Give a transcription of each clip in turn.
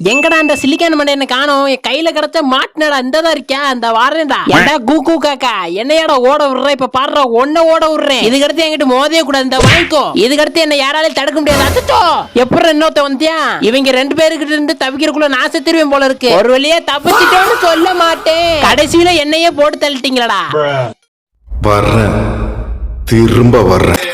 எங்கடா அந்த சிலிக்கான் மண்டை என்ன காணோம்? என் கையில கிடைச்ச மாட்டினடா, இந்ததான் இருக்கா, அந்த வாரேன்டா. ஏடா கூக்கு காக்கா, என்னையாடா ஓட விடுற? இப்ப பாடுற ஒன்ன ஓட விடுறேன். இதுக்கடுத்து என்கிட்ட மோதவே கூடாது, இந்த வாங்கிக்கோ. இதுக்கடுத்து என்ன யாராலையும் தடுக்க முடியாது. அச்சோ, எப்படி இன்னொருத்த வந்தியா? இவங்க ரெண்டு பேருக்கிட்ட இருந்து தவிக்கிறதுக்குள்ள நான் செத்துருவேன் போல இருக்கு. ஒரு வழியா தப்பிச்சிட்டோன்னு சொல்ல மாட்டேன். கடைசியில என்னையே போட்டு தள்ளிட்டீங்களடா. வர்றேன், திரும்ப வர்றேன்.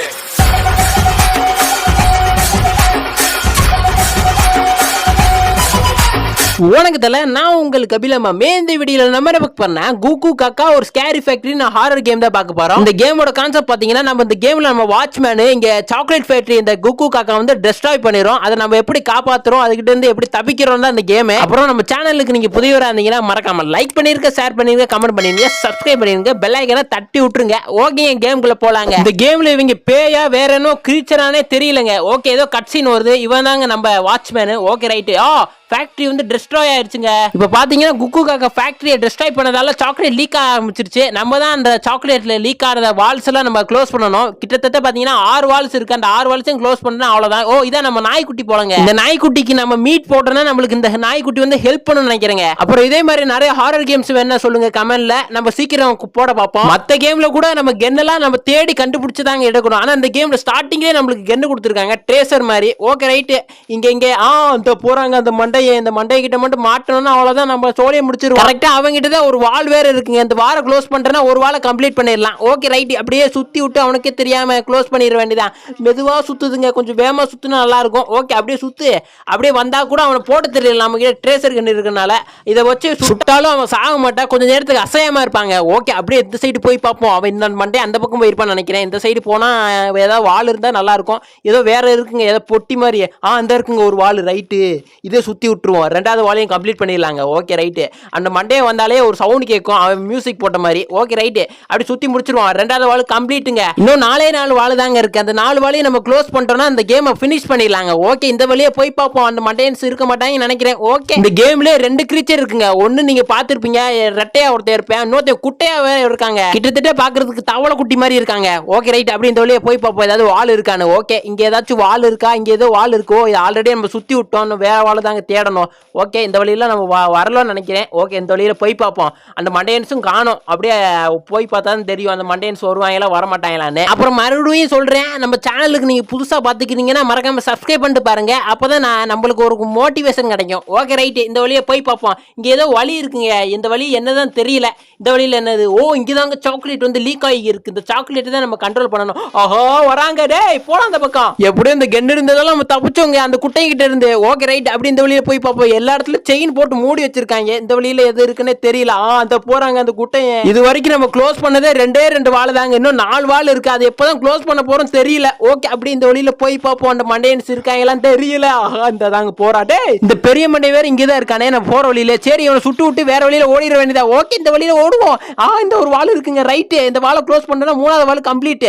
உனக்குல நான் உங்களுக்கு கபிலம்மா இந்த வீடியோல நம்ம புக் பண்ண கூக்கு காக்கா ஒரு ஸ்கேரி ஃபேக்டரி ஹாரர் கேம் தான் பார்க்க போறோம். இந்த கேமோட கான்செப்ட் பாத்தீங்கன்னா, நம்ம இந்த கேம்ல நம்ம வாட்ச்மேன் இங்க சாக்லேட் ஃபேக்டரி இந்த கூக்கு காக்கா வந்து டெஸ்ட்ராய் பண்ணிரும். அதை நம்ம எப்படி காப்பாத்துறோம், அதுகிட்ட இருந்து எப்படி தப்பிக்கிறோம் தான் இந்த கேம். அப்புறம் நம்ம சேனலுக்கு நீங்க புதியவரா இருந்தீங்கன்னா மறக்காம லைக் பண்ணிருங்க, ஷேர் பண்ணிருங்க, கமெண்ட் பண்ணிருங்க, சப்ஸ்கிரைப் பண்ணிருங்க, பெல் ஐகானை தட்டி விட்டுருங்க. ஓகே, கேமுக்குள்ள போலாங்க. இந்த கேம்ல இவங்க பேயா வேற என்ன கிரீச்சரானே தெரியலங்க. ஓகே, ஏதோ கட்சின் வருது. இவன் தாங்க நம்ம வாட்ச்மேன். Okay right. ஃபேக்டரி வந்து டெஸ்ட்ராய் ஆயிருச்சுங்க. இப்ப பாத்தீங்கன்னா குக்கு காக்கா ஃபேக்டரியை டெஸ்ட்ராய் பண்ணதால சாக்லேட் லீக் ஆரம்பிச்சிருச்சு. நம்ம தான் அந்த சாக்லேட்ல லீக் ஆகிற வால்ஸ் எல்லாம் நம்ம க்ளோஸ் பண்ணணும். கிட்டத்தட்ட பாத்தீங்கன்னா 6 வால்ஸ் இருக்கு. அந்த 6 வால்ஸையும் க்ளோஸ் பண்ணா அவ்வளவுதான். இதான் நம்ம நாய்க்குட்டி போலங்க. இந்த நாய்க்குட்டிக்கு நம்ம மீட் போட்டோம்னா நம்மளுக்கு இந்த நாய்க்குட்டி வந்து ஹெல்ப் பண்ணணும்னு நினைக்கிறேங்க. அப்புறம் இதே மாதிரி நிறைய ஹாரர் கேம்ஸ் வேணா சொல்லுங்க கமெண்ட்ல, நம்ம சீக்கிரம் போட பார்ப்போம். மத்த கேம்ல கூட நம்ம கென்னெல்லாம் நம்ம தேடி கண்டுபிடிச்சு தாங்க எடுக்கணும். ஆனா இந்த கேம்ல ஸ்டார்டிங்லேயே நம்மளுக்கு கென்னு கொடுத்துருக்காங்க, ட்ரேசர் மாதிரி. Okay right. இங்க இந்த போறாங்க அந்த மண்டை. இந்த மண்டை கிட்ட மட்டும் மாட்டணும்னா அவ்வளவுதான், நம்ம சோழியை முடிச்சிருவோம். கரெக்டா அவங்க கிட்ட தான் ஒரு வால் வேற இருக்குங்க. இந்த வார க்ளோஸ் பண்றேன்னா ஒரு வார கம்ப்ளீட் பண்ணிடலாம். Okay right. அப்படியே சுத்தி விட்டு அவனுக்கே தெரியாம க்ளோஸ் பண்ணிட வேண்டியதான். மெதுவா சுத்துதுங்க, கொஞ்சம் வேகமா சுத்துனா நல்லா இருக்கும். ஓகே, அப்படியே சுத்து. அப்படியே வந்தா கூட அவனை போட்டு தெரியல. நம்ம கிட்ட ட்ரேசர் கண்ணு இருக்கனால இதை வச்சு சுட்டாலும் அவன் சாக மாட்டா. கொஞ்சம் நேரத்துக்கு அசையாம இருப்பாங்க. ஓகே, அப்படியே இந்த சைடு போய் பார்ப்போம். அவன் இந்த மண்டே அந்த பக்கம் போயிருப்பான்னு நினைக்கிறேன். இந்த சைடு போனா ஏதாவது வால் இருந்தா நல்லா இருக்கும். ஏதோ வேற இருக்குங்க, ஏதோ பொட்டி மாதிரி. இந்த இருக்குங்க ஒரு வால். ரைட்டு, இதே சுத்தி விட்டுருவோம். ரெண்டாவது வாலையும் கம்ப்ளீட் பண்ணிடலாங்க. Okay right. அந்த மண்டே வந்தாலே ஒரு சவுண்ட் கேட்கும், அவன் மியூசிக் போட்ட மாதிரி. Okay right. அப்படி சுத்தி முடிச்சிருவான். ரெண்டாவது வால் கம்ப்ளீட்டுங்க. இன்னும் 4 வால் தாங்க இருக்கு. அந்த 4 வாலையும் நம்ம க்ளோஸ் பண்ணிட்டோம்னா அந்த கேமை ஃபினிஷ் பண்ணிடலாங்க. ஓகே, இந்த வழியே போய் பார்ப்போம். அந்த மண்டையன்ஸ் இருக்க மாட்டாங்கன்னு நினைக்கிறேன். ஓகே, இந்த கேம்ல 2 கிரீச்சர் இருக்குங்க. ஒன்னு நீங்க பாத்துருப்பீங்க, ரெட்டையா ஒருத்தர் இருப்பேன், இன்னொருத்த குட்டையா வேற இருக்காங்க. கிட்டத்தட்ட பாக்குறதுக்கு தவளை குட்டி மாதிரி இருக்காங்க. Okay right. அப்படி இந்த வழியே போய் பார்ப்போம், ஏதாவது வால் இருக்கானு. ஓகே, இங்க ஏதாச்சும் வால் இருக்கா? இங்க ஏதோ வால் இருக்கோ? இது ஆல்ரெடி நம்ம சுத்தி விட்டோம், வேற வால் தாங்க தேடணும். ஓகே, இந்த வழியில நம்ம வரலாம்னு நினைக்கிறேன். ஓகே, இந்த வழியில போய் பார்ப்போம். அந்த மண்டையன்ஸும் காணும். அப்படியே போய் பார்த்தா தான் தெரியும் அந்த மண்டையன்ஸ் வருவாங்களா வரமாட்டாங்களான்னு. அப்புறம் மறுபடியும் சொல்றேன், நம்ம சேனலுக்கு நீங்க புதுசா பாத்துக்கிறீங்கன்னா மறக்காம சப்ஸ்கிரைப் பண்ணிட்டு பாருங்க. அப்பதான் நம்மளுக்கு ஒரு மோட்டிவேஷன் கிடைக்கும். Okay right. இந்த வழியை போய் பார்ப்போம். இங்க ஏதோ வழி இருக்குங்க. இந்த வழி என்னதான் தெரியல. இந்த வழியில என்னது? இங்கதாங்க சாக்லேட் வந்து லீக் ஆகி இருக்கு. இந்த சாக்லேட் தான் நம்ம கண்ட்ரோல் பண்ணணும். வராங்க. டேய் போலாம் அந்த பக்கம். எப்படியும் இந்த கென்னு இருந்ததெல்லாம் நம்ம தப்பிச்சோங்க அந்த குட்டை கிட்ட இருந்து. Okay right. அப்படி இந்த வழியில போய் பார்ப்போம். எல்லா இடத்துல செயின் போட்டு மூடி வச்சிருக்காங்க. இந்த வழியில எது இருக்குன்னே தெரியல. அந்த போறாங்க அந்த குட்டையை. இது வரைக்கும் நம்ம க்ளோஸ் பண்ணதே 2 வால் தாங்க. இன்னும் 4 வால் இருக்கு. அது எப்பதான் க்ளோஸ் பண்ண போறோம் தெரியல. ஓகே, அப்படி இந்த வழியில போய் பார்ப்போம். அந்த மண்டையன்ஸ் இருக்காங்களான்னு தெரியல. இந்த தாங்க போறாடே. இந்த பெரிய மண்டை வேற இங்கதான் இருக்கானே நம்ம போற வழியில. சரி, இவனை சுட்டு விட்டு வேற வழியில ஓடிட வேண்டியதா. ஓகே, இந்த வழியில ஓடுவோம். இந்த ஒரு வால் இருக்குங்க. ரைட்டு, இந்த வாலை க்ளோஸ் பண்ணா 3வது வால் கம்ப்ளீட்.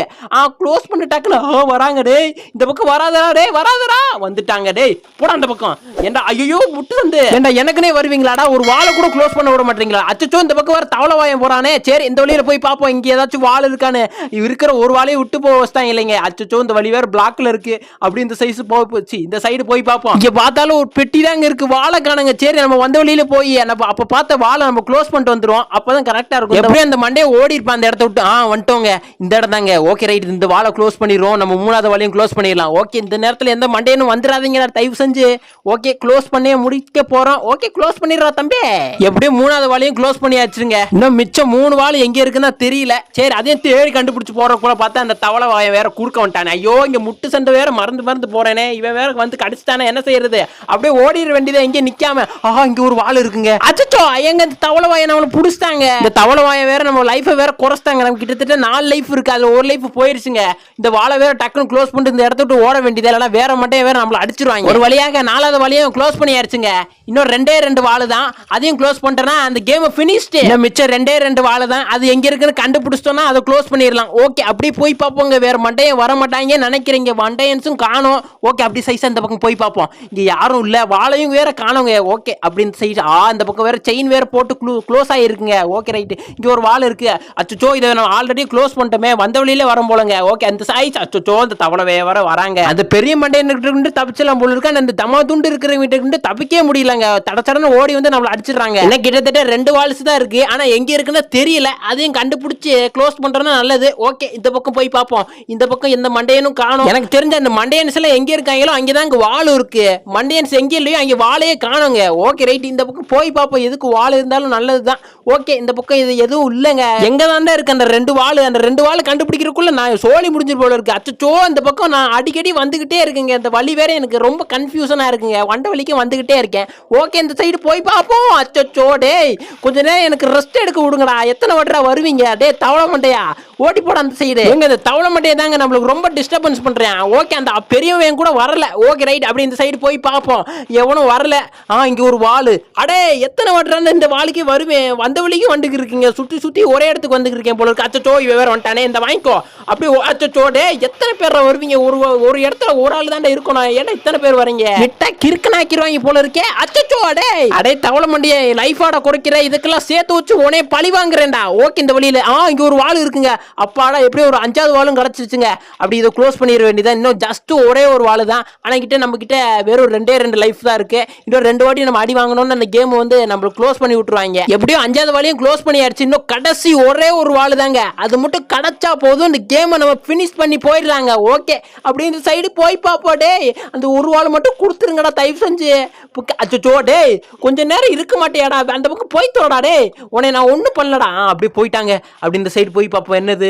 க்ளோஸ் பண்ணி டக்குனு வராங்க. டேய் இந்த பக்கம் வராதடா. டேய் வராதடா. வந்துட்டாங்க. டேய் போடா அந்த பக்கம். ஏண்டா ஐயோ முட்டு வந்து ஏண்டா எனக்குனே வருவீங்களாடா? ஒரு வாலை கூட க்ளோஸ் பண்ண விட மாட்டீங்களா? அச்சோ, இந்த பக்கம் வர தவளை வாயம் போறானே. சரி, இந்த வழியில போய் பார்ப்போம். இங்க ஏதாச்சும் வால் இருக்கானு. இருக்கிற ஒரு வாலையை விட்டு போக வச்சுட்டாங்க இல்லைங்க. அச்சோ, இந்த வழி வேற பிளாக்ல இருக்கு. அப்படி இந்த சைஸ் போச்சு. இந்த சைடு போய் பார்ப்போம். இங்க பார்த்தாலும் ஒரு பெட்டி தாங்க இருக்கு, வாழை காணுங்க. சரி, நம்ம வந்த வழியில போய் அப்ப பார்த்த வாழை நம்ம க்ளோஸ் பண்ணிட்டு வந்துருவோம். அப்பதான் கரெக்டா இருக்கும். எப்படியும் அந்த மண்டையை ஓடி இருப்பான் அந்த இடத்த விட்டு. வந்துட்டோங்க. இந்த இடம் தாங்க. Okay right. இந்த வாழை க்ளோஸ் பண்ணிடுவோம். நம்ம 3வது வாலையும் க்ளோஸ் பண்ணிடலாம். ஓகே, இந்த நேரத்துல எந்த மண்டையனும் வந்துடாதீங்க தயவு செஞ்சு. ஓகே, க்ளோஸ் பண்ணி முடிக்க போறோம். ஓகே, க்ளோஸ் பண்ணிடுறா தம்பி. எப்படியும் 3வது வாலையும் க்ளோஸ் பண்ணியாச்சுங்க. இன்னும் மிச்சம் 3 வால் எங்க இருக்குன்னா தெரியல. சரி, அதையும் தேடி கண்டுபிடிச்சு போற கூட பார்த்தா அந்த தவளை வாயம் வேற குறுக்க வந்துட்டானே. ஐயோ, இங்க முட்டு சண்டை வேற மறந்து போறேனே. இவன் வேற வந்து கடிச்சிட்டானே. என்ன செய்யறது? அப்படியே ஓடிட வேண்டியதா இங்க நிக்காம. இங்க ஒரு வால் இருக்குங்க. அச்சோ, எங்க இந்த தவளை வாயை நம்மள புடிச்சிட்டாங்க. இந்த தவளை வாயை வேற நம்ம லைஃப வேற குறைச்சிட்டாங்க. நம்ம கிட்டத்தட்ட 4 லைஃப் இருக்கு. அதுல ஒரு லைஃப் போயிருச்சுங்க. இந்த வாழை வேற டக்குனு க்ளோஸ் பண்ணிட்டு இந்த இடத்த விட்டு ஓட வேண்டியது. இல்லைன்னா வேற மட்டும் வேற நம்மள அடிச்சிருவாங்க. ஒரு வழியாக 4வது வாலையும் க்ளோஸ் பண்ணியாச்சுங்க. இன்னும் 2 வால் தான். அதையும் க்ளோஸ் பண்ணிட்டேன்னா அந்த கேம் ஃபினிஷ்டு. மிச்சம் 2 வால் தான். அது எங்க இருக்குன்னு கண்டுபிடிச்சிட்டோம்னா அதை க்ளோஸ் பண்ணிடலாம். ஓகே, அப்படியே போய் பார்ப்போங்க. வேற மண்டையை வர மாட்டாங்க நினைக்கிறீங்க. மண்டையன்ஸும் காணும். ஓகே, அப்படி சைஸ் அந்த பக்கம் போய் பார்ப்போம். இங்க யாரும் இல்ல. வாழையும் வேற காணுங்க. ஓகே, அப்படி இந்த சைஸ் இந்த பக்கம் வேற செயின் வேற போட்டு க்ளோஸ் ஆகிருக்குங்க. Okay right. இங்க ஒரு வால் இருக்கு. அச்சோ, இதை நம்ம ஆல்ரெடி க்ளோஸ் பண்ணிட்டோமே. வந்த வழியில வரும் போலங்க. ஓகே, அந்த சைஸ். அச்சோ, இந்த தவளை வேற வராங்க. அந்த பெரிய மண்டையன் தப்பிச்சலாம் போல இருக்கு. அந்த தமா துண்டு இருக்கிறவங்க ரெண்டு தப்பிக்கவே முடியலங்க. தடச்சடன்னு ஓடி வந்து நம்மள அடிச்சிடுறாங்க. என்ன கிட்டத்தட்ட 2 வால்ஸ் தான் இருக்கு. ஆனா எங்க இருக்குன்னு தெரியல. அதையும் கண்டுபிடிச்சு க்ளோஸ் பண்றதுனா நல்லது. ஓகே, இந்த பக்கம் போய் பார்ப்போம். இந்த பக்கம் எந்த மண்டையனும் காணோம். எனக்கு தெரிஞ்ச அந்த மண்டையன்ஸ் எல்லாம் எங்க இருக்காங்களோ அங்கதான் அங்க வால் இருக்கு. மண்டையன்ஸ் எங்க இல்லையோ அங்க வாளையே காணோங்க. ஓகே ரைட், இந்த பக்கம் போய் பார்ப்போம். எதுக்கு வால் இருந்தாலும் நல்லதுதான். ஓகே, இந்த பக்கம் இது எதுவும் இல்லைங்க. எங்க தாண்டா இருக்கு அந்த 2 வால்? அந்த 2 வால் கண்டுபிடிக்கிறதுக்குள்ள நான் சோலி முடிஞ்சு போல இருக்கு. அச்சோ, இந்த பக்கம் நான் அடிக்கடி வந்துகிட்டே இருக்குங்க. இந்த வழி வேற எனக்கு ரொம்ப கன்ஃபியூஷனா இருக்குங்க. வண்ட வலிக்கு வந்துகிட்டே இருக்கேன். ஓகே, இந்த சைடு போய் பார்ப்போம். அச்சோ டேய், கொஞ்ச நேரம் எனக்கு ரெஸ்ட் எடுக்க விடுங்கடா. எத்தனை வட்டரா வருவீங்க? டேய் தவளை மண்டையா, ஓடி போட அந்த சைடு. எங்க இந்த தவளை மண்டையை தாங்க நம்மளுக்கு ரொம்ப டிஸ்டர்பன்ஸ் பண்றேன். ஓகே, அந்த பெரியவன் கூட வரல. ஓகே ரைட், அப்படி இந்த சைடு போய் பார்ப்போம். எவனும் வரல. இங்க ஒரு வாலு. அடே, எத்தனை வட்டரான்னு இந்த வாளுக்கு வருவேன். வந்த வழிக்கும் வந்துக்கு இருக்கீங்க. சுற்றி சுற்றி ஒரே இடத்துக்கு வந்துக்கு இருக்கேன் போல இருக்கு. அச்சோ, இவ வேற வந்துட்டானே. இந்த வாங்கிக்கோ. அப்படி அச்சோ டே, எத்தனை பேர் வருவீங்க? ஒரு இடத்துல ஒரு ஆள் தாண்டா இருக்கணும். ஏன்னா இத்தனை பேர் வரீங்க. கிட்ட கிறுக்கனாக்கிடுவாங்க போல இருக்கே. அச்சோ அடே, அடே தவளை மண்டிய லைஃபாட குறைக்கிற. இதுக்கெல்லாம் சேர்த்து வச்சு உனே பழி வாங்குறேன்டா. ஓகே, இந்த வழியில இங்க ஒரு வால் இருக்குங்க. அப்பாடா, எப்படியும் ஒரு 5வது வாலும் கிடைச்சிருச்சுங்க. அப்படி இதை க்ளோஸ் பண்ணிட வேண்டியதான். இன்னும் ஜஸ்ட் ஒரே ஒரு வால் தான். ஆனா கிட்ட நம்ம கிட்ட வெறும் 2 லைஃப் தான் இருக்கு. இன்னும் 2 வாட்டி நம்ம அடி வாங்கணும்னு அந்த கேம் வந்து நம்மளுக்கு க்ளோஸ் பண்ணி விட்டுருவாங்க. எப்படியும் 5வது வாலையும் க்ளோஸ் பண்ணியாச்சு. இன்னும் கடைசி ஒரே ஒரு வால் தாங்க. அது மட்டும் கிடைச்சா போதும், இந்த கேமை நம்ம ஃபினிஷ் பண்ணி போயிடலாங்க. ஓகே, அப்படி இந்த சைடு போய் பாப்போம். டேய், அந்த ஒரு வால் மட்டும் கொடுத்துருங்கடா தயவு செஞ்சு. அச்சோ டேய், கொஞ்ச நேரம் இருக்க மாட்டேயாடா. அந்த பக்கம் போய் தோடா. டேய், உன்னை நான் ஒன்றும் பண்ணலடா. அப்படி போயிட்டாங்க. அப்படி இந்த சைடு போய் பார்ப்போம் என்னது.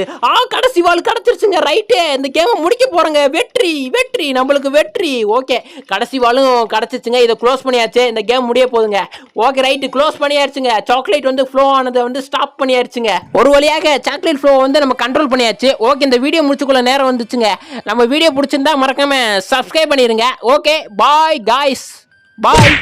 கடைசி வால் கிடைச்சிருச்சுங்க. ரைட்டு, இந்த கேமை முடிக்க போறேங்க. வெற்றி வெற்றி, நம்மளுக்கு வெற்றி. ஓகே, கடைசி வாலும் கிடைச்சிருச்சுங்க. இதை க்ளோஸ் பண்ணியாச்சு. இந்த கேம் முடிய போகுதுங்க. ஓகே ரைட்டு, க்ளோஸ் பண்ணியாச்சுங்க. சாக்லேட் வந்து ஃப்ளோ ஆனதை வந்து ஸ்டாப் பண்ணியாச்சுங்க. ஒரு வழியாக சாக்லேட் ஃப்ளோ வந்து நம்ம கண்ட்ரோல் பண்ணியாச்சு. ஓகே, இந்த வீடியோ முடிச்சுக்குள்ள நேரம் வந்துச்சுங்க. நம்ம வீடியோ பிடிச்சிருந்தா மறக்காம சப்ஸ்கிரைப் பண்ணிருங்க. ஓகே, பாய் காய்ஸ், பாய்.